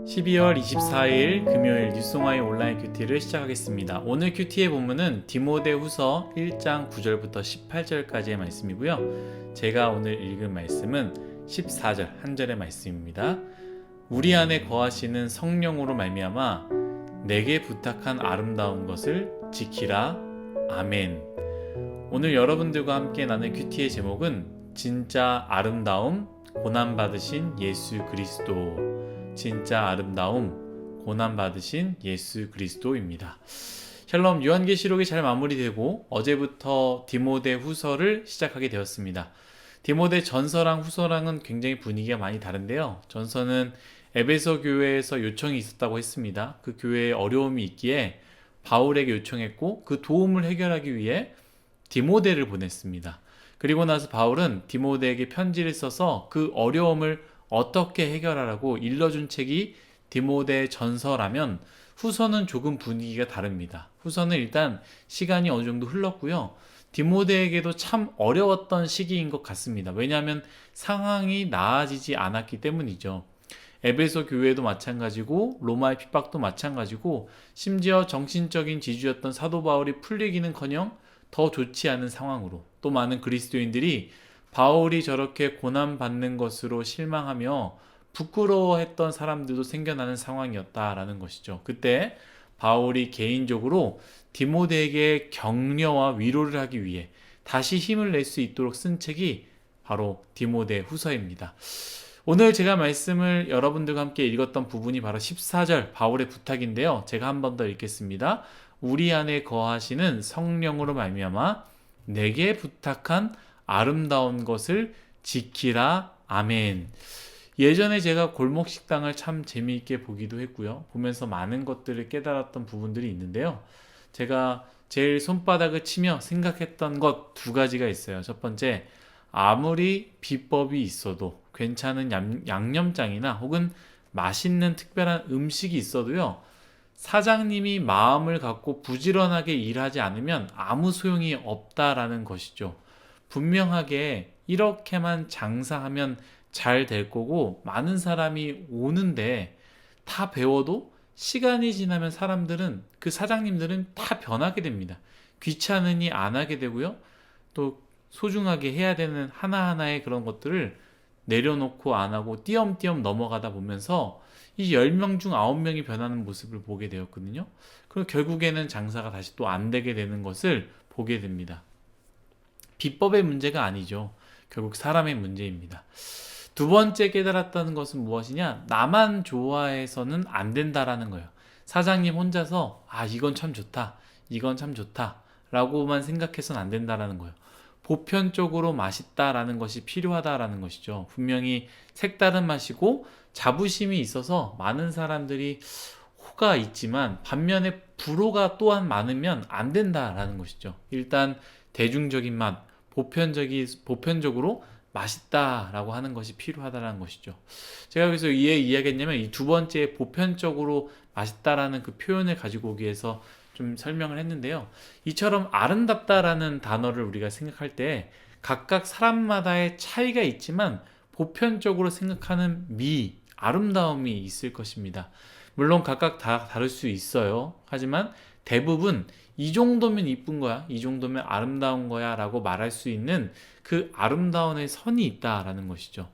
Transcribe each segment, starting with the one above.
12월 24일 금요일 뉴송아의 온라인 큐티를 시작하겠습니다. 오늘 큐티의 본문은 디모데후서 1장 9절부터 18절까지의 말씀이고요. 제가 오늘 읽은 말씀은 14절 한 절의 말씀입니다. 우리 안에 거하시는 성령으로 말미암아 내게 부탁한 아름다운 것을 지키라. 아멘. 오늘 여러분들과 함께 나눌 큐티의 제목은 진짜 아름다움 고난받으신 예수 그리스도, 진짜 아름다움 고난받으신 예수 그리스도입니다. 샬롬, 요한계시록이 잘 마무리되고 어제부터 디모데 후서를 시작하게 되었습니다. 디모데 전서랑 후서랑은 굉장히 분위기가 많이 다른데요. 전서는 에베소 교회에서 요청이 있었다고 했습니다. 그 교회에 어려움이 있기에 바울에게 요청했고 그 도움을 해결하기 위해 디모데를 보냈습니다. 그리고 나서 바울은 디모데에게 편지를 써서 그 어려움을 어떻게 해결하라고 일러준 책이 디모데 전서라면, 후서는 조금 분위기가 다릅니다. 후서는 일단 시간이 어느 정도 흘렀고요. 디모데에게도 참 어려웠던 시기인 것 같습니다. 왜냐하면 상황이 나아지지 않았기 때문이죠. 에베소 교회도 마찬가지고 로마의 핍박도 마찬가지고 심지어 정신적인 지주였던 사도 바울이 풀리기는커녕 더 좋지 않은 상황으로, 또 많은 그리스도인들이 바울이 저렇게 고난받는 것으로 실망하며 부끄러워했던 사람들도 생겨나는 상황이었다라는 것이죠. 그때 바울이 개인적으로 디모데에게 격려와 위로를 하기 위해 다시 힘을 낼 수 있도록 쓴 책이 바로 디모데 후서입니다. 오늘 제가 말씀을 여러분들과 함께 읽었던 부분이 바로 14절 바울의 부탁인데요. 제가 한 번 더 읽겠습니다. 우리 안에 거하시는 성령으로 말미암아 내게 부탁한 아름다운 것을 지키라. 아멘. 예전에 제가 골목식당을 참 재미있게 보기도 했고요. 보면서 많은 것들을 깨달았던 부분들이 있는데요. 제가 제일 손바닥을 치며 생각했던 것 두 가지가 있어요. 첫 번째, 아무리 비법이 있어도, 괜찮은 양념장이나 혹은 맛있는 특별한 음식이 있어도요, 사장님이 마음을 갖고 부지런하게 일하지 않으면 아무 소용이 없다라는 것이죠. 분명하게 이렇게만 장사하면 잘 될 거고 많은 사람이 오는데, 다 배워도 시간이 지나면 사람들은, 그 사장님들은 다 변하게 됩니다. 귀찮으니 안 하게 되고요. 또 소중하게 해야 되는 하나하나의 그런 것들을 내려놓고 안 하고 띄엄띄엄 넘어가다 보면서 이 10명 중 9명이 변하는 모습을 보게 되었거든요. 그리고 결국에는 장사가 다시 또 안 되게 되는 것을 보게 됩니다. 비법의 문제가 아니죠. 결국 사람의 문제입니다. 두 번째 깨달았다는 것은 무엇이냐? 나만 좋아해서는 안 된다라는 거예요. 사장님 혼자서 이건 참 좋다, 이건 참 좋다 라고만 생각해서는 안 된다라는 거예요. 보편적으로 맛있다라는 것이 필요하다라는 것이죠. 분명히 색다른 맛이고 자부심이 있어서 많은 사람들이 호가 있지만, 반면에 불호가 또한 많으면 안 된다라는 것이죠. 일단 대중적인 맛, 보편적으로 맛있다라고 하는 것이 필요하다는 것이죠. 제가 여기서 이야기했냐면, 이 두 번째 보편적으로 맛있다라는 그 표현을 가지고 오기 위해서 좀 설명을 했는데요. 이처럼 아름답다라는 단어를 우리가 생각할 때 각각 사람마다의 차이가 있지만 보편적으로 생각하는 아름다움이 있을 것입니다. 물론 각각 다 다를 수 있어요. 하지만 대부분 이 정도면 이쁜 거야, 이 정도면 아름다운 거야 라고 말할 수 있는 그 아름다움의 선이 있다라는 것이죠.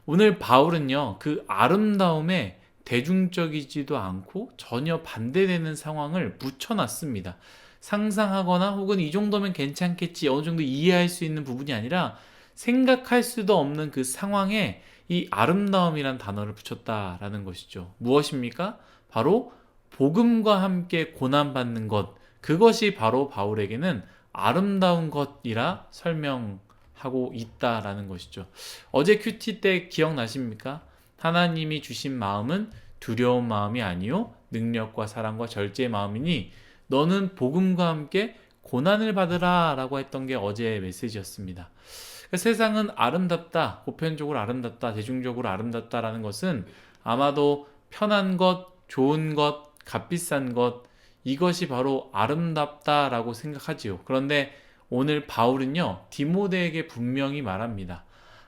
오늘 바울은요, 그 아름다움에 대중적이지도 않고 전혀 반대되는 상황을 붙여놨습니다. 상상하거나 혹은 이 정도면 괜찮겠지, 어느 정도 이해할 수 있는 부분이 아니라 생각할 수도 없는 그 상황에 이 아름다움이란 단어를 붙였다라는 것이죠. 무엇입니까? 바로 복음과 함께 고난받는 것, 그것이 바로 바울에게는 아름다운 것이라 설명하고 있다라는 것이죠. 어제 큐티 때 기억나십니까? 하나님이 주신 마음은 두려운 마음이 아니요 능력과 사랑과 절제의 마음이니 너는 복음과 함께 고난을 받으라 라고 했던 게 어제의 메시지였습니다. 세상은 아름답다, 보편적으로 아름답다, 대중적으로 아름답다라는 것은 아마도 편한 것, 좋은 것, 값비싼 것, 이것이 바로 아름답다라고 생각하지요. 그런데 오늘 바울은요, 디모데에게 분명히 말합니다.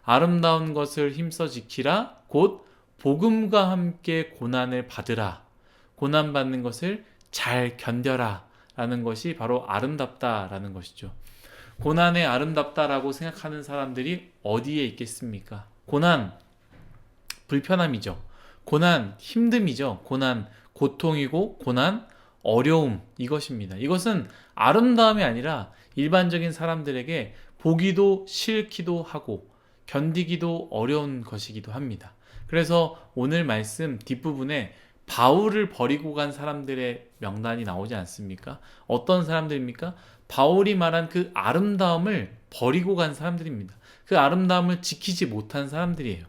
아름다운 것을 힘써 지키라. 곧 복음과 함께 고난을 받으라. 고난받는 것을 잘 견뎌라. 라는 것이 바로 아름답다라는 것이죠. 고난에 아름답다라고 생각하는 사람들이 어디에 있겠습니까? 고난, 불편함이죠. 고난, 힘듦이죠. 고난, 고통이고, 고난, 어려움, 이것입니다. 이것은 아름다움이 아니라 일반적인 사람들에게 보기도 싫기도 하고 견디기도 어려운 것이기도 합니다. 그래서 오늘 말씀 뒷부분에 바울을 버리고 간 사람들의 명단이 나오지 않습니까? 어떤 사람들입니까? 바울이 말한 그 아름다움을 버리고 간 사람들입니다. 그 아름다움을 지키지 못한 사람들이에요.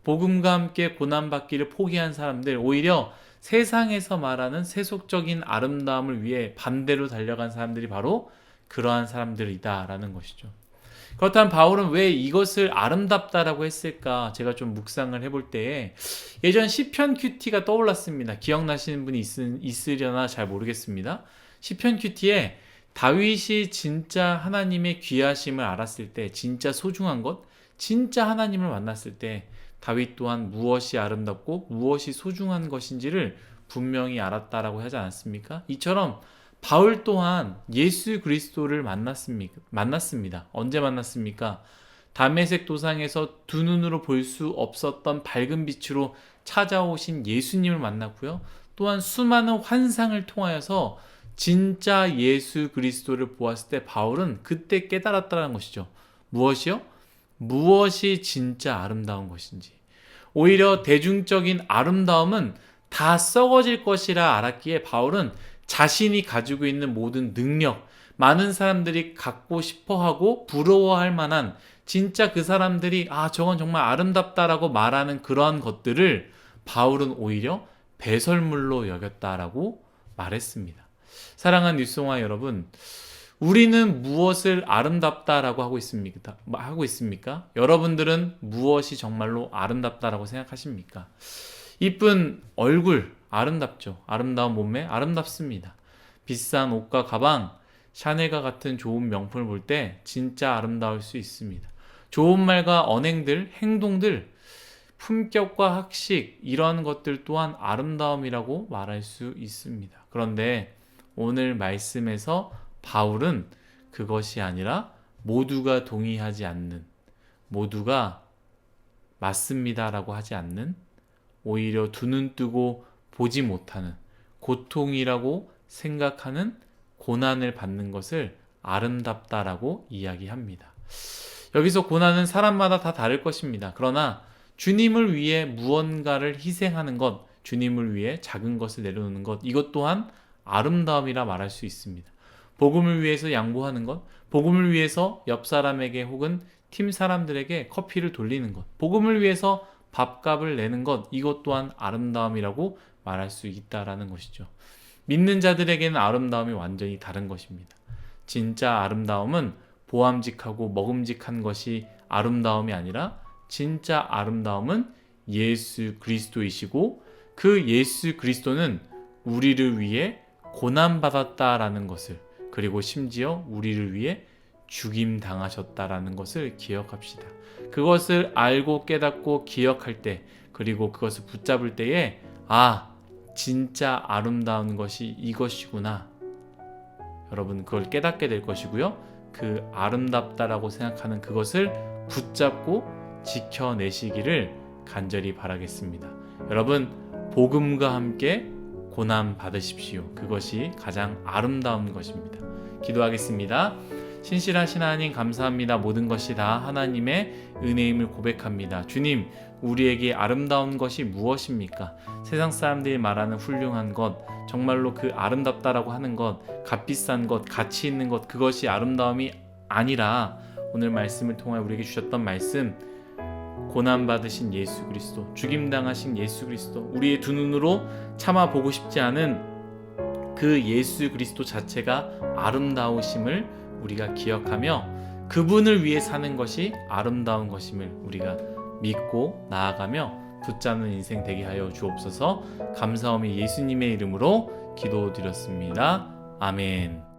복음과 함께 고난받기를 포기한 사람들, 오히려 세상에서 말하는 세속적인 아름다움을 위해 반대로 달려간 사람들이 바로 그러한 사람들이다라는 것이죠. 그렇다면 바울은 왜 이것을 아름답다라고 했을까? 제가 좀 묵상을 해볼 때에 예전 시편 큐티가 떠올랐습니다. 기억나시는 분이 있으려나 잘 모르겠습니다. 시편 큐티에 다윗이 진짜 하나님의 귀하심을 알았을 때, 진짜 소중한 것, 진짜 하나님을 만났을 때 다윗 또한 무엇이 아름답고 무엇이 소중한 것인지를 분명히 알았다라고 하지 않았습니까? 이처럼 바울 또한 예수 그리스도를 만났습니다. 언제 만났습니까? 다메섹 도상에서 두 눈으로 볼 수 없었던 밝은 빛으로 찾아오신 예수님을 만났고요. 또한 수많은 환상을 통하여서 진짜 예수 그리스도를 보았을 때 바울은 그때 깨달았다는 것이죠. 무엇이요? 무엇이 진짜 아름다운 것인지. 오히려 대중적인 아름다움은 다 썩어질 것이라 알았기에 바울은 자신이 가지고 있는 모든 능력, 많은 사람들이 갖고 싶어하고 부러워할 만한 진짜 그 사람들이 저건 정말 아름답다라고 말하는 그러한 것들을 바울은 오히려 배설물로 여겼다라고 말했습니다. 사랑하는 뉴스공화 여러분, 우리는 무엇을 아름답다라고 하고 있습니까? 여러분들은 무엇이 정말로 아름답다라고 생각하십니까? 이쁜 얼굴 아름답죠. 아름다운 몸매 아름답습니다. 비싼 옷과 가방, 샤넬과 같은 좋은 명품을 볼 때 진짜 아름다울 수 있습니다. 좋은 말과 언행들, 행동들, 품격과 학식, 이런 것들 또한 아름다움이라고 말할 수 있습니다. 그런데 오늘 말씀에서 바울은 그것이 아니라 모두가 동의하지 않는, 모두가 맞습니다라고 하지 않는, 오히려 두 눈 뜨고 보지 못하는, 고통이라고 생각하는 고난을 받는 것을 아름답다라고 이야기합니다. 여기서 고난은 사람마다 다 다를 것입니다. 그러나 주님을 위해 무언가를 희생하는 것, 주님을 위해 작은 것을 내려놓는 것, 이것 또한 아름다움이라 말할 수 있습니다. 복음을 위해서 양보하는 것, 복음을 위해서 옆 사람에게 혹은 팀 사람들에게 커피를 돌리는 것, 복음을 위해서 밥값을 내는 것, 이것 또한 아름다움이라고 말할 수 있다라는 것이죠. 믿는 자들에게는 아름다움이 완전히 다른 것입니다. 진짜 아름다움은 보암직하고 먹음직한 것이 아름다움이 아니라 진짜 아름다움은 예수 그리스도이시고 그 예수 그리스도는 우리를 위해 고난받았다라는 것을, 그리고 심지어 우리를 위해 죽임당하셨다라는 것을 기억합시다. 그것을 알고 깨닫고 기억할 때, 그리고 그것을 붙잡을 때에 진짜 아름다운 것이 이것이구나. 여러분 그걸 깨닫게 될 것이고요. 그 아름답다라고 생각하는 그것을 붙잡고 지켜내시기를 간절히 바라겠습니다. 여러분 복음과 함께 고난 받으십시오. 그것이 가장 아름다운 것입니다. 기도하겠습니다. 신실하신 하나님 감사합니다. 모든 것이 다 하나님의 은혜임을 고백합니다. 주님, 우리에게 아름다운 것이 무엇입니까? 세상 사람들이 말하는 훌륭한 것, 정말로 그 아름답다라고 하는 것, 값비싼 것, 가치 있는 것, 그것이 아름다움이 아니라 오늘 말씀을 통해 우리에게 주셨던 말씀, 고난받으신 예수 그리스도, 죽임당하신 예수 그리스도, 우리의 두 눈으로 차마 보고 싶지 않은 그 예수 그리스도 자체가 아름다우심을 우리가 기억하며 그분을 위해 사는 것이 아름다운 것임을 우리가 믿고 나아가며 붙잡는 인생 되게 하여 주옵소서. 감사함이 예수님의 이름으로 기도드렸습니다. 아멘.